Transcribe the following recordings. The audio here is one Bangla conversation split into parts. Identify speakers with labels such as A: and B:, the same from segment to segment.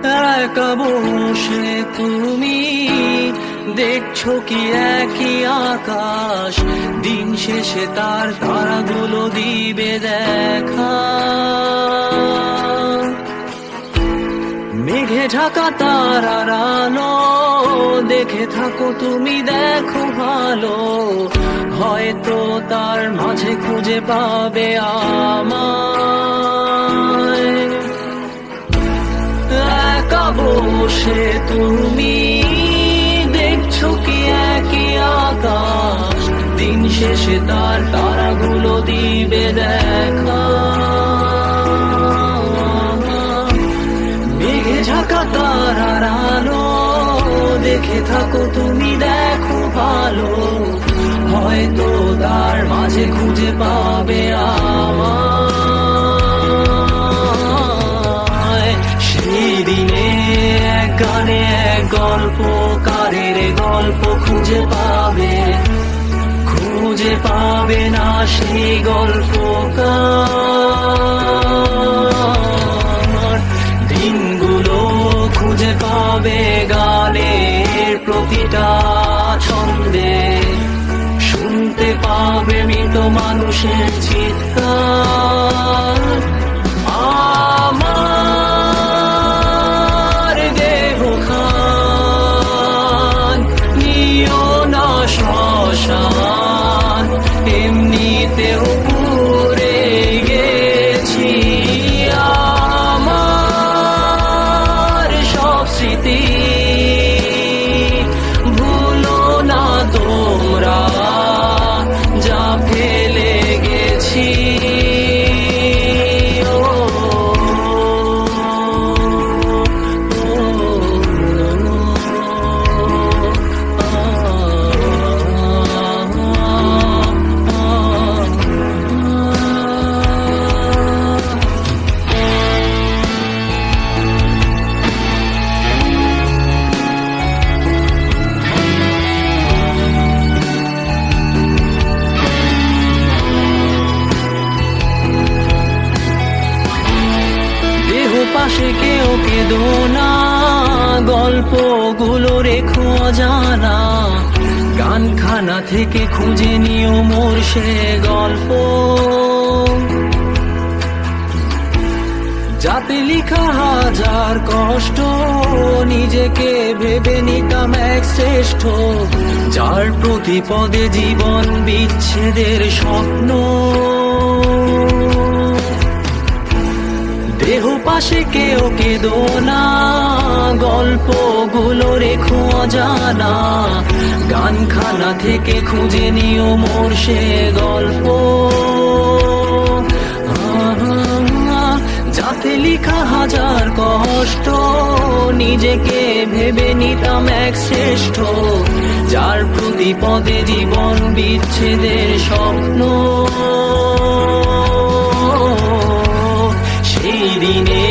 A: একা বসে তুমি দেখছো কি একই আকাশ, দিন শেষে তার তারাগুলো দিবে দেখা। মেঘে ঢাকা তারার আলো দেখে থাকো তুমি, দেখো ভালো, হয়তো তার মাঝে খুঁজে পাবে আমায়। একা বসে তুমি দেখছো কি একই আকাশ, দিন শেষে তার তারাগুলো দিবে দেখা। মেঘে ঢাকা তারার আলো দেখে থাকো তুমি, দেখো ভালো, হয়তো তার মাঝে খুঁজে পাবে আমায়। সেই দিনে এক গানে এক গল্পকারের গল্প খুঁজে পাবে, খুঁজে পাবে না সেই গল্পকার। দিনগুলো খুঁজে পাবে গানের প্রতিটা ছন্দে, শুনতে পাবে মৃত মানুষের চিৎকার। আমার দেহ খান নিও না শ্মশান, এমনিতেও পুড়ে গেছি। আমার সব স্মৃতি ভুলো না তোমরা, যা ফেলে গেছি। পাশে কেউ কেঁদো না, গল্পগুলো রেখো অজানা, গানখানা থেকে খুঁজে নিও মোর সে গল্প, যাতে লিখা হাজার কষ্ট নিজেকে ভেবে নিতাম এক শ্রেষ্ঠ, যার প্রতি পদে জীবন বিচ্ছেদের স্বপ্ন। দেহ পাশে কেউ কেঁদো না, গল্পগুলো রেখো অজানা, গানখানা থেকে খুঁজে নিও মোর সে গল্প, যাতে লিখা হাজার কষ্ট নিজেকে ভেবে নিতাম এক শ্রেষ্ঠ, যার প্রতি পদে জীবন বিচ্ছেদের স্বপ্ন। সেই দিনে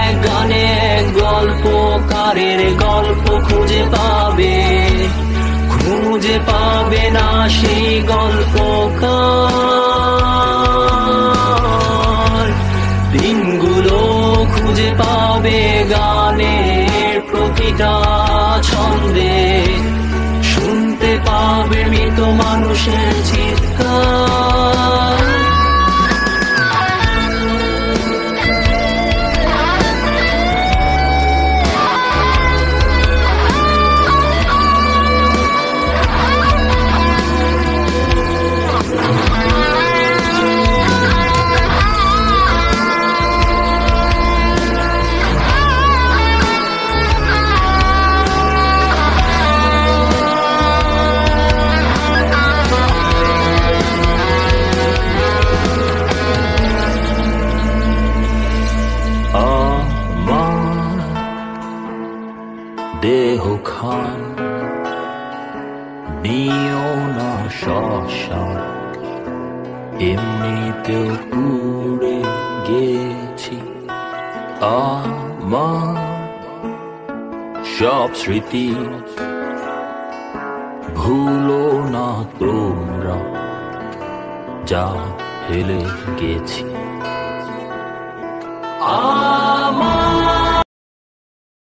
A: এক গানে এক গল্পকারের গল্প খুঁজে পাবে, খুঁজে পাবে না সেই গল্পকার। দিনগুলো খুঁজে পাবে গানের প্রতিটা ছন্দে, শুনতে পাবে মৃত মানুষের চিৎকার। দেহ খান নিও না শ্মশান, এমনিতেও পুড়ে গেছি। আমার সব স্মৃতি ভুলো না তোমরা, যা ফেলে গেছি।